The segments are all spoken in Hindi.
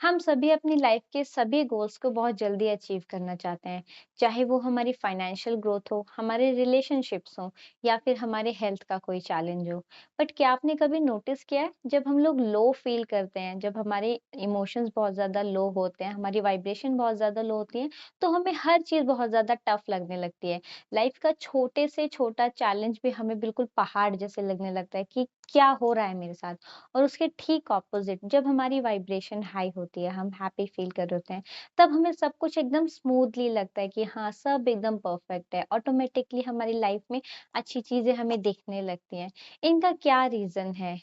हम सभी अपनी लाइफ के सभी गोल्स को बहुत जल्दी अचीव करना चाहते हैं, चाहे वो हमारी फाइनेंशियल ग्रोथ हो, हमारे रिलेशनशिप्स हो या फिर हमारे हेल्थ का कोई चैलेंज हो। बट क्या आपने कभी नोटिस किया है जब हम लोग लो फील करते हैं, जब हमारे इमोशंस बहुत ज़्यादा लो होते हैं, हमारी वाइब्रेशन बहुत ज़्यादा लो होती है, तो हमें हर चीज़ बहुत ज़्यादा टफ लगने लगती है। लाइफ का छोटे से छोटा चैलेंज भी हमें बिल्कुल पहाड़ जैसे लगने लगता है कि क्या हो रहा है मेरे साथ। और उसके ठीक ऑपोजिट जब हमारी वाइब्रेशन हाई होती है, हम हैप्पी फील कर रहे होते हैं, तब हमें सब कुछ एकदम स्मूथली लगता है कि हाँ, सब एकदम परफेक्ट है। ऑटोमेटिकली हमारी लाइफ में अच्छी चीज़ें हमें दिखने लगती हैं। इनका क्या रीज़न है?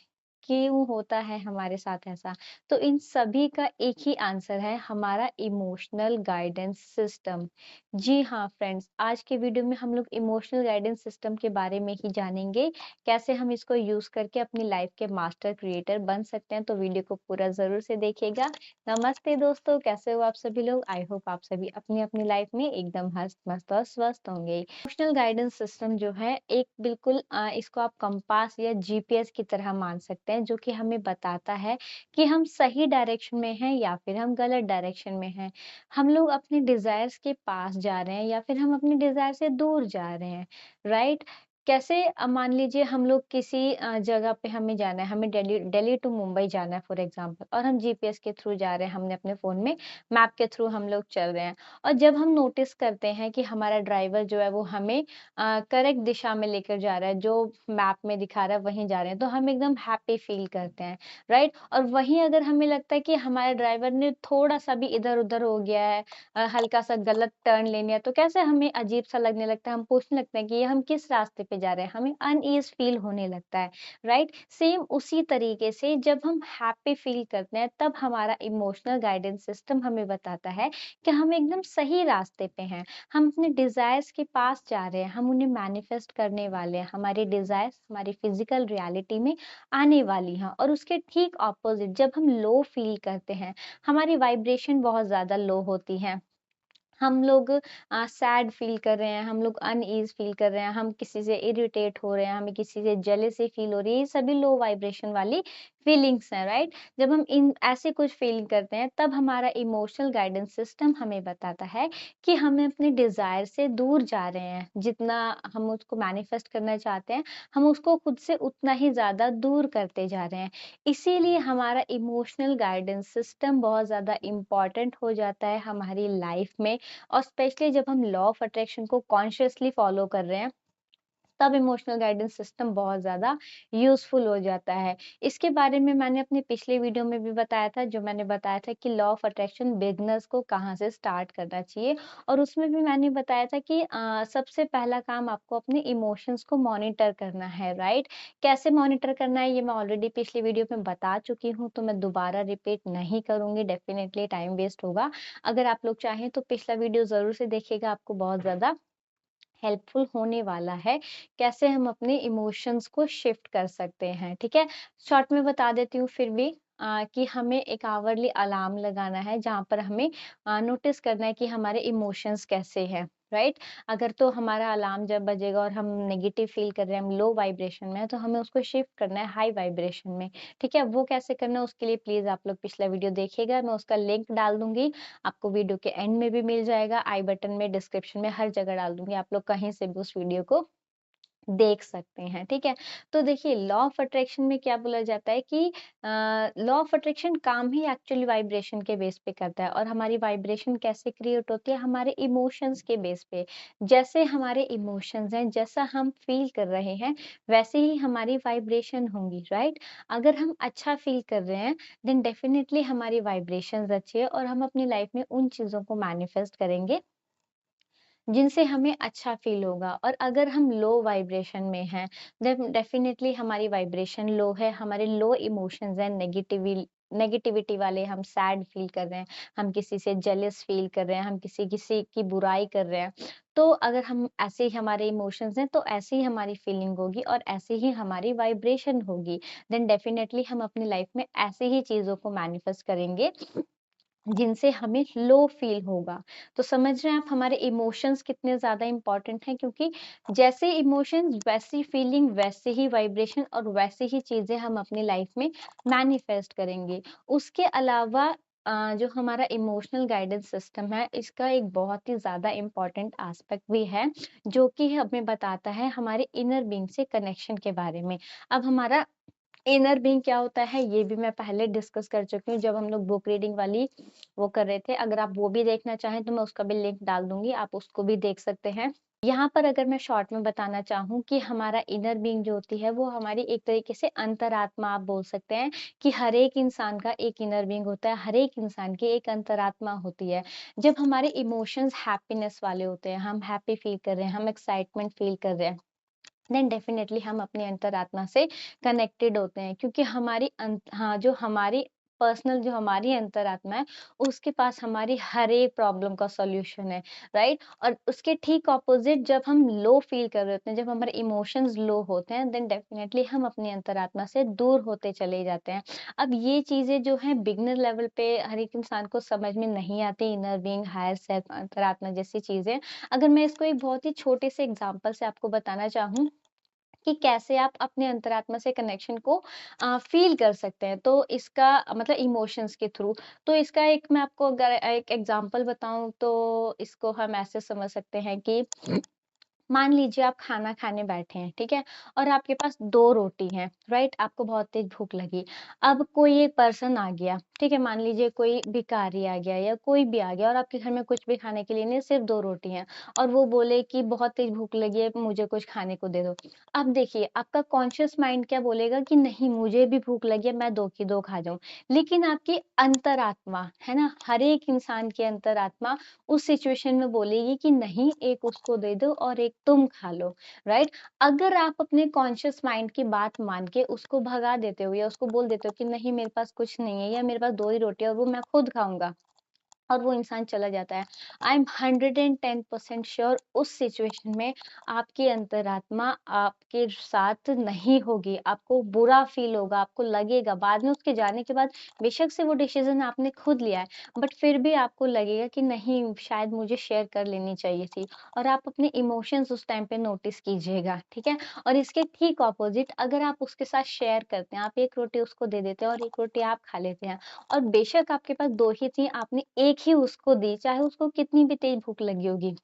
क्यों होता है हमारे साथ ऐसा? तो इन सभी का एक ही आंसर है, हमारा इमोशनल गाइडेंस सिस्टम। जी हाँ फ्रेंड्स, आज के वीडियो में हम लोग इमोशनल गाइडेंस सिस्टम के बारे में ही जानेंगे, कैसे हम इसको यूज़ करके अपनी लाइफ के मास्टर क्रिएटर बन सकते हैं, तो वीडियो को पूरा ज़रूर से देखिएगा। नमस्ते दोस्तों, कैसे हो आप सभी लोग? आई होप आप सभी अपनी-अपनी लाइफ में एकदम हँस-मस्त और स्वस्थ होंगे। इमोशनल गाइडेंस सिस्टम जो है एक बिल्कुल इसको आप कंपास या जीपीएस की तरह मान सकते हैं, जो कि हमें बताता है कि हम सही डायरेक्शन में हैं या फिर हम गलत डायरेक्शन में हैं। हम लोग अपने डिज़ायर्स के पास जा रहे हैं या फिर हम अपने डिज़ायर से दूर जा रहे हैं, राइट? कैसे मान लीजिए हम लोग किसी जगह पे हमें जाना है, हमें दिल्ली दिल्ली टू मुंबई जाना है फॉर एग्ज़ाम्पल, और हम जीपीएस के थ्रू जा रहे हैं, हमने अपने फ़ोन में मैप के थ्रू हम लोग चल रहे हैं। और जब हम नोटिस करते हैं कि हमारा ड्राइवर जो है वो हमें करेक्ट दिशा में लेकर जा रहा है, जो मैप में दिखा रहा है वहीं जा रहे हैं, तो हम एकदम हैप्पी फ़ील करते हैं, राइट? और वहीं अगर हमें लगता है कि हमारे ड्राइवर ने थोड़ा-सा भी इधर-उधर हो गया है, हल्का-सा गलत टर्न ले लिया, तो कैसे हमें अजीब-सा लगने लगता है, हम पूछने लगते हैं कि ये हम किस रास्ते पे जा रहे हैं, हमें अनईज़ फ़ील होने लगता है, राइट? सेम उसी तरीके से जब हम हैप्पी फ़ील करते हैं, तब हमारा इमोशनल गाइडेंस सिस्टम हमें बताता है कि हम एकदम सही रास्ते पे हैं, हम अपने डिज़ायर्स के पास जा रहे हैं, हम उन्हें मैनिफेस्ट करने वाले हैं, हमारे डिज़ायर्स हमारी फ़िज़िकल रियलिटी में आने वाली हैं। और उसके ठीक ऑपोज़िट जब हम लो फ़ील करते हैं, हमारी वाइब्रेशन बहुत ज़्यादा लो होती है। हम लोग सैड फ़ील कर रहे हैं, हम लोग अनईज़ फ़ील कर रहे हैं, हम किसी से इरिटेट हो रहे हैं, हमें किसी से जेलसी फ़ील हो रही है, ये सभी लो वाइब्रेशन वाली फीलिंग्स हैं, राइट? जब हम इन ऐसे कुछ फ़ील करते हैं, तब हमारा इमोशनल गाइडेंस सिस्टम हमें बताता है कि हमें अपने डिज़ायर से दूर जा रहे हैं। जितना हम उसको मैनिफेस्ट करना चाहते हैं, हम उसको खुद से उतना ही ज़्यादा दूर करते जा रहे हैं। इसीलिए हमारा इमोशनल गाइडेंस सिस्टम बहुत ज़्यादा इम्पोर्टेंट हो जाता है हमारी लाइफ़ में। और स्पेशली जब हम लॉ ऑफ अट्रैक्शन को कॉन्शियसली फॉलो कर रहे हैं, तब इमोशनल गाइडेंस सिस्टम बहुत ज़्यादा यूज़फुल हो जाता है। इसके बारे में मैंने अपने पिछले वीडियो में भी बताया था, जो मैंने बताया था कि लॉ ऑफ अट्रैक्शन बिगिनर्स को कहाँ से स्टार्ट करना चाहिए, और उसमें भी मैंने बताया था कि सबसे पहला काम आपको अपने इमोशंस को मॉनिटर करना है, राइट? कैसे मॉनिटर करना है, ये मैं ऑलरेडी पिछली वीडियो में बता चुकी हूँ, तो मैं दोबारा रिपीट नहीं करूँगी, डेफ़िनिटली टाइम वेस्ट होगा। अगर आप लोग चाहें तो पिछला वीडियो ज़रूर से देखिएगा, आपको बहुत ज़्यादा हेल्पफुल होने वाला है, कैसे हम अपने इमोशंस को शिफ्ट कर सकते हैं, ठीक है? शॉर्ट में बता देती हूँ फिर भी कि हमें एक आवरली अलार्म लगाना है, जहाँ पर हमें नोटिस करना है कि हमारे इमोशंस कैसे हैं, राइट? अगर तो हमारा अलार्म जब बजेगा और हम नेगेटिव फ़ील कर रहे हैं, हम लो वाइब्रेशन में हैं, तो हमें उसको शिफ्ट करना है हाई वाइब्रेशन में, ठीक है? वो कैसे करना है, उसके लिए प्लीज़ आप लोग पिछला वीडियो देखिएगा, मैं उसका लिंक डाल दूँगी। आपको वीडियो के एंड में भी मिल जाएगा, आई बटन में, डिस्क्रिप्शन में, हर जगह डाल दूँगी। आप लोग कहीं से भी उस वीडियो को देख सकते हैं, ठीक है? तो देखिए, लॉ ऑफ अट्रैक्शन में क्या बोला जाता है कि लॉ ऑफ अट्रैक्शन काम ही एक्चुअली वाइब्रेशन के बेस पे करता है, और हमारी वाइब्रेशन कैसे क्रिएट होती है? हमारे इमोशंस के बेस पे। जैसे हमारे इमोशंस हैं, जैसा हम फ़ील कर रहे हैं, वैसे ही हमारी वाइब्रेशन होंगी, राइट? अगर हम अच्छा फ़ील कर रहे हैं, देन डेफिनिटली हमारी वाइब्रेशंस अच्छी है, और हम अपनी लाइफ़ में उन चीज़ों को मैनिफेस्ट करेंगे जिनसे हमें अच्छा फ़ील होगा। और अगर हम लो वाइब्रेशन में हैं, देन डेफ़िनिटली हमारी वाइब्रेशन लो है, हमारे लो इमोशंस हैं, नेगेटिविटी वाले, हम सैड फ़ील कर रहे हैं, हम किसी से जेलस फ़ील कर रहे हैं, हम किसी किसी की बुराई कर रहे हैं। तो अगर हम ऐसे ही हमारे इमोशंस हैं, तो ऐसे ही हमारी फ़ीलिंग होगी और ऐसे ही हमारी वाइब्रेशन होगी। देन डेफ़िनिटली हम अपनी लाइफ़ में ऐसे ही चीज़ों को मैनिफेस्ट करेंगे जिनसे हमें लो फील होगा। तो समझ रहे हैं आप हमारे इमोशंस कितने ज़्यादा इम्पोर्टेंट हैं, क्योंकि जैसे इमोशंस वैसी फीलिंग, वैसे ही वाइब्रेशन और वैसे ही चीज़ें हम अपनी लाइफ में मैनिफेस्ट करेंगे। उसके अलावा जो हमारा इमोशनल गाइडेंस सिस्टम है, इसका एक बहुत ही ज़्यादा इम्पोर्टेंट एस्पेक्ट भी है, जो कि हमें बताता है हमारे इनर बीइंग से कनेक्शन के बारे में। अब हमारा इनर बीइंग क्या होता है, ये भी मैं पहले डिस्कस कर चुकी हूँ, जब हम लोग बुक रीडिंग वाली वो कर रहे थे। अगर आप वो भी देखना चाहें, तो मैं उसका भी लिंक डाल दूँगी, आप उसको भी देख सकते हैं। यहाँ पर अगर मैं शॉर्ट में बताना चाहूँ कि हमारा इनर बीइंग जो होती है, वो हमारी एक तरीके से अंतरात्मा आप बोल सकते हैं कि हर एक इंसान का एक इनर बीइंग होता है, हर एक इंसान की एक अंतरात्मा होती है। जब हमारे इमोशंस हैप्पीनेस वाले होते हैं, हम हैप्पी फील कर रहे हैं, हम एक्साइटमेंट फील कर रहे हैं, देन डेफिनेटली हम अपनी अंतरात्मा से कनेक्टेड होते हैं, क्योंकि जो हमारी पर्सनल जो हमारी अंतरात्मा है, उसके पास हमारी हर एक प्रॉब्लम का सॉल्यूशन है, राइट? और उसके ठीक ऑपोजिट जब हम लो फील कर रहे होते हैं, जब हमारे इमोशंस लो होते हैं, देन डेफिनेटली हम अपनी अंतरात्मा से दूर होते चले जाते हैं। अब ये चीजें जो हैं बिगिनर लेवल पे हर एक इंसान को समझ में नहीं आती, इनर बीइंग, हायर सेल्फ, अंतरात्मा जैसी चीजें। अगर मैं इसको एक बहुत ही छोटे से एग्जांपल से आपको बताना चाहूँ कि कैसे आप अपने अंतरात्मा से कनेक्शन को फ़ील कर सकते हैं। तो इसका मतलब इमोशंस के थ्रू। तो इसका एक मैं आपको अगर एक एग्ज़ाम्पल बताऊँ, तो इसको हम ऐसे समझ सकते हैं कि मान लीजिए आप खाना खाने बैठे हैं, ठीक है? और आपके पास 2 रोटी हैं, राइट? आपको बहुत तेज़ भूख लगी। अब कोई एक पर्सन आ गया, ठीक है? मान लीजिए कोई भिखारी आ गया या कोई भी आ गया और आपके घर में कुछ भी खाने के लिए नहीं है, सिर्फ़ 2 रोटी हैं और वो बोले कि बहुत तेज़ भूख लगी है, मुझे कुछ खाने को दे दो। अब देखिए, आपका कॉन्शियस माइंड क्या बोलेगा कि नहीं, मुझे भी भूख लगी है, मैं 2 की 2 खा जाऊँ। लेकिन आपकी अंतरात्मा, है ना? हर एक इंसान की अंतरात्मा उस सिचुएशन में बोलेगी कि नहीं, एक उसको दे दो और एक तुम खा लो, राइट? अगर आप अपने कॉन्शियस माइंड की बात मान के उसको भगा देते हो या उसको बोल देते हो कि नहीं, मेरे पास कुछ नहीं है या मेरे पास 2 ही रोटी है और वो मैं खुद खाऊँगा, और वो इंसान चला जाता है। आई एम 110% श्योर उस सिचुएशन में आपकी अंतरात्मा आपके साथ नहीं होगी। आपको बुरा फ़ील होगा, आपको लगेगा बाद में उसके जाने के बाद, बेशक से वो डिसीज़न आपने खुद लिया है, बट फिर भी आपको लगेगा कि नहीं, शायद मुझे शेयर कर लेनी चाहिए थी, और आप अपने इमोशंस उस टाइम पे नोटिस कीजिएगा, ठीक है? और इसके ठीक ऑपोज़िट अगर आप उसके साथ शेयर करते हैं, आप 1 रोटी उसको दे देते हैं और 1 रोटी आप खा लेते हैं, और बेशक आपके पास 2 ही थी, आपने 1 ही उसको दी, चाहे उसको कितनी भी तेज़ भूख लगी होगी।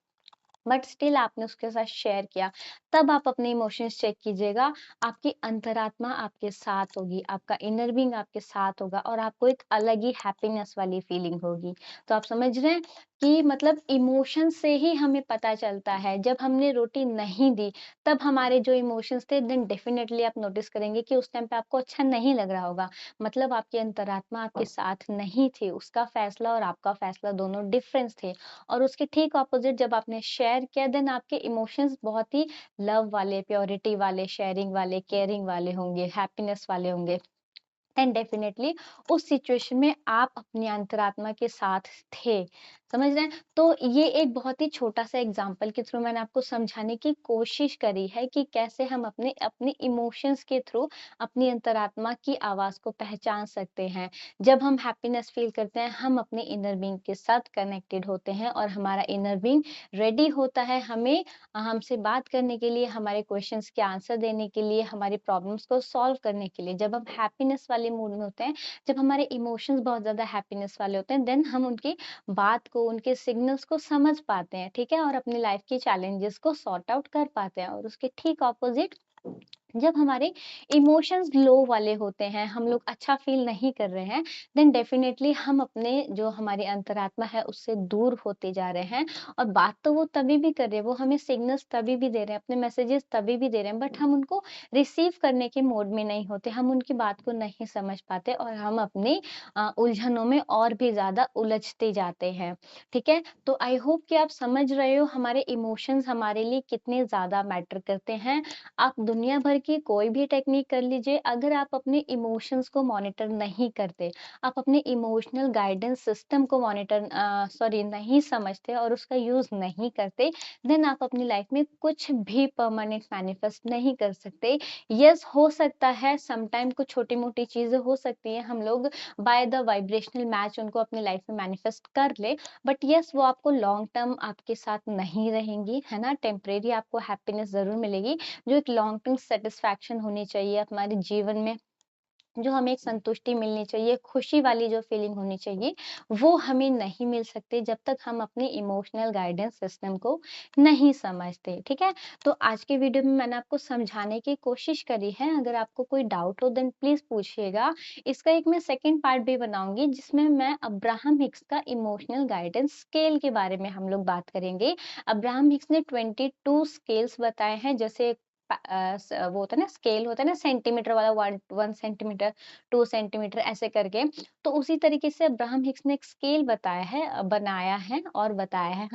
बट स्टिल आपने उसके साथ शेयर किया। तब आप अपने इमोशंस चेक कीजिएगा, आपकी अंतरात्मा आपके साथ होगी, आपका इनर बीइंग आपके साथ होगा और आपको एक अलग ही हैप्पीनेस वाली फीलिंग होगी। तो आप समझ रहे हैं कि मतलब इमोशन से ही हमें पता चलता है, जब हमने रोटी नहीं दी, तब हमारे जो इमोशंस थे, देन डेफिनिटली आप नोटिस करेंगे कि उस टाइम पे आपको अच्छा नहीं लग रहा होगा। मतलब आपकी अंतरात्मा आपके साथ नहीं थी, उसका फैसला और आपका फैसला दोनों डिफरेंस थे। और उसके ठीक अपोज़िट जब आपने शेयर किया, देन आपके इमोशंस बहुत ही लव वाले, प्योरिटी वाले, शेयरिंग वाले, केयरिंग वाले होंगे, हैप्पीनेस वाले होंगे। एंड डेफिनेटली उस सिचुएशन में आप अपनी अंतरात्मा के साथ थे। समझ रहे हैं? तो ये एक बहुत ही छोटा-सा एग्ज़ाम्पल के थ्रू मैंने आपको समझाने की कोशिश करी है कि कैसे हम अपने अपने इमोशंस के थ्रू अपनी अंतरात्मा की आवाज़ को पहचान सकते हैं। जब हम हैप्पीनेस फ़ील करते हैं, हम अपने इनर बीइंग के साथ कनेक्टेड होते हैं और हमारा इनर बीइंग रेडी होता है हमें हमसे बात करने के लिए, हमारे क्वेश्चंस के आंसर देने के लिए, हमारी प्रॉब्लम्स को सॉल्व करने के लिए। जब हम हैप्पीनेस वाले मूड में होते हैं, जब हमारे इमोशंस बहुत ज़्यादा हैप्पीनेस वाले होते हैं, देन हम उनकी बात को, उनके सिग्नल्स को समझ पाते हैं, ठीक है? और अपनी लाइफ के चैलेंजेस को सॉर्ट आउट कर पाते हैं, और उसके ठीक ऑपोज़िट जब हमारे इमोशंस लो वाले होते हैं, हम लोग अच्छा फ़ील नहीं कर रहे हैं, देन डेफ़िनेटली हम अपने जो हमारी अंतरात्मा है उससे दूर होते जा रहे हैं, और बात तो वो तभी भी कर रहे हैं, वो हमें सिग्नल्स तभी भी दे रहे हैं, अपने मैसेजेस तभी भी दे रहे हैं, बट हम उनको रिसीव करने के मोड में नहीं होते, हम उनकी बात को नहीं समझ पाते और हम अपनी उलझनों में और भी ज़्यादा उलझते जाते हैं, ठीक है? तो आई होप कि आप समझ रहे हो हमारे इमोशंस हमारे लिए कितने ज़्यादा मैटर करते हैं। आप दुनिया भर की कोई भी टेक्निक कर लीजिए, अगर आप अपने इमोशंस को मॉनिटर नहीं करते, आप अपने इमोशनल गाइडेंस सिस्टम को सॉरी नहीं समझते और उसका यूज़ नहीं करते, देन आप अपनी लाइफ में कुछ भी परमानेंट मैनिफेस्ट नहीं कर सकते। यस, हो सकता है सम टाइम कुछ छोटी-मोटी चीज़ें हो सकती हैं, हम लोग बाय द वाइब्रेशनल मैच उनको अपनी लाइफ में मैनिफेस्ट कर ले, बट यस, वो आपको लॉन्ग टर्म आपके साथ नहीं रहेंगी, है ना? टेम्परेरी आपको हैप्पीनेस ज़रूर मिलेगी, जो एक लॉन्ग टर्म सैटिस्फैक्शन होनी चाहिए हमारे जीवन में। जो हमें एक संतुष्टि मिलनी चाहिए, खुशी वाली जो फीलिंग होनी चाहिए, वो हमें नहीं मिल सकती जब तक हम अपने इमोशनल गाइडेंस सिस्टम को नहीं समझते, ठीक है? तो आज के वीडियो में मैंने आपको समझाने की कोशिश करी है, अगर आपको कोई डाउट हो देन प्लीज़ पूछिएगा। इसका एक मैं सेकंड पार्ट भी बनाऊँगी जिसमें मैं अब्राहम हिक्स का इमोशनल गाइडेंस स्केल के बारे में हम लोग बात करेंगे। अब्राहम हिक्स ने 22 स्केल्स बताए हैं, जैसे वो होता है ना स्केल होता है ना सेंटीमीटर वाला 1 सेंटीमीटर, 2 सेंटीमीटर ऐसे करके। तो उसी तरीके से अब्राहम हिक्स ने एक स्केल बताया है बनाया है और बताया है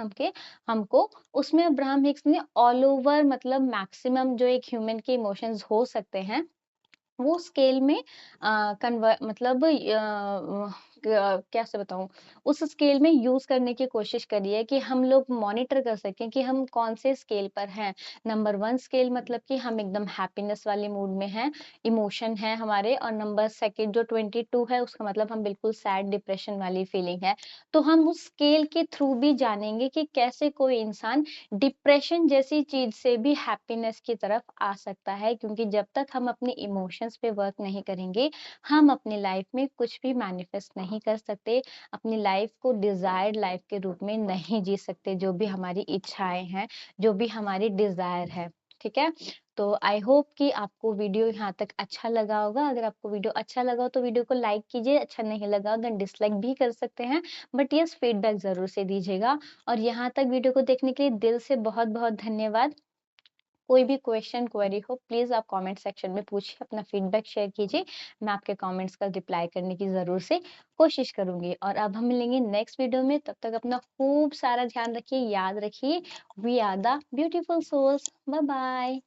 हमको। उसमें अब्राहम हिक्स ने ऑल ओवर मतलब मैक्सिमम जो एक ह्यूमन के इमोशंस हो सकते हैं, वो स्केल में मतलब कैसे बताऊँ? उस स्केल में यूज़ करने की कोशिश करी है कि हम लोग मॉनिटर कर सकें कि हम कौन से स्केल पर हैं। नंबर 1 स्केल मतलब कि हम एकदम हैप्पीनेस वाले मूड में हैं, इमोशन है हमारे, और नंबर सेकंड जो 22 है उसका मतलब हम बिल्कुल सैड डिप्रेशन वाली फीलिंग है। तो हम उस स्केल के थ्रू भी जानेंगे कि कैसे कोई इंसान डिप्रेशन जैसी चीज़ से भी हैप्पीनेस की तरफ आ सकता है, क्योंकि जब तक हम अपने इमोशंस पे वर्क नहीं करेंगे, हम अपनी लाइफ में कुछ भी मैनिफेस्ट नहीं कर सकते, अपनी लाइफ को डिज़ायर्ड लाइफ के रूप में नहीं जी सकते, जो भी हमारी इच्छाएँ हैं, जो भी हमारी डिज़ायर है, ठीक है? तो आई होप कि आपको वीडियो यहाँ तक अच्छा लगा होगा। अगर आपको वीडियो अच्छा लगा हो तो वीडियो को लाइक कीजिए, अच्छा नहीं लगा हो देन डिसलाइक भी कर सकते हैं, बट येस फीडबैक ज़रूर से दीजिएगा। और यहाँ तक वीडियो को देखने के लिए दिल से बहुत-बहुत धन्यवाद। कोई भी क्वेश्चन, क्वेरी हो प्लीज़ आप कमेंट सेक्शन में पूछिए, अपना फीडबैक शेयर कीजिए। मैं आपके कमेंट्स का रिप्लाई करने की ज़रूर से कोशिश करूँगी। और अब हम मिलेंगे नेक्स्ट वीडियो में, तब तक अपना खूब सारा ध्यान रखिए, याद रखिए we are the beautiful souls. Bye bye.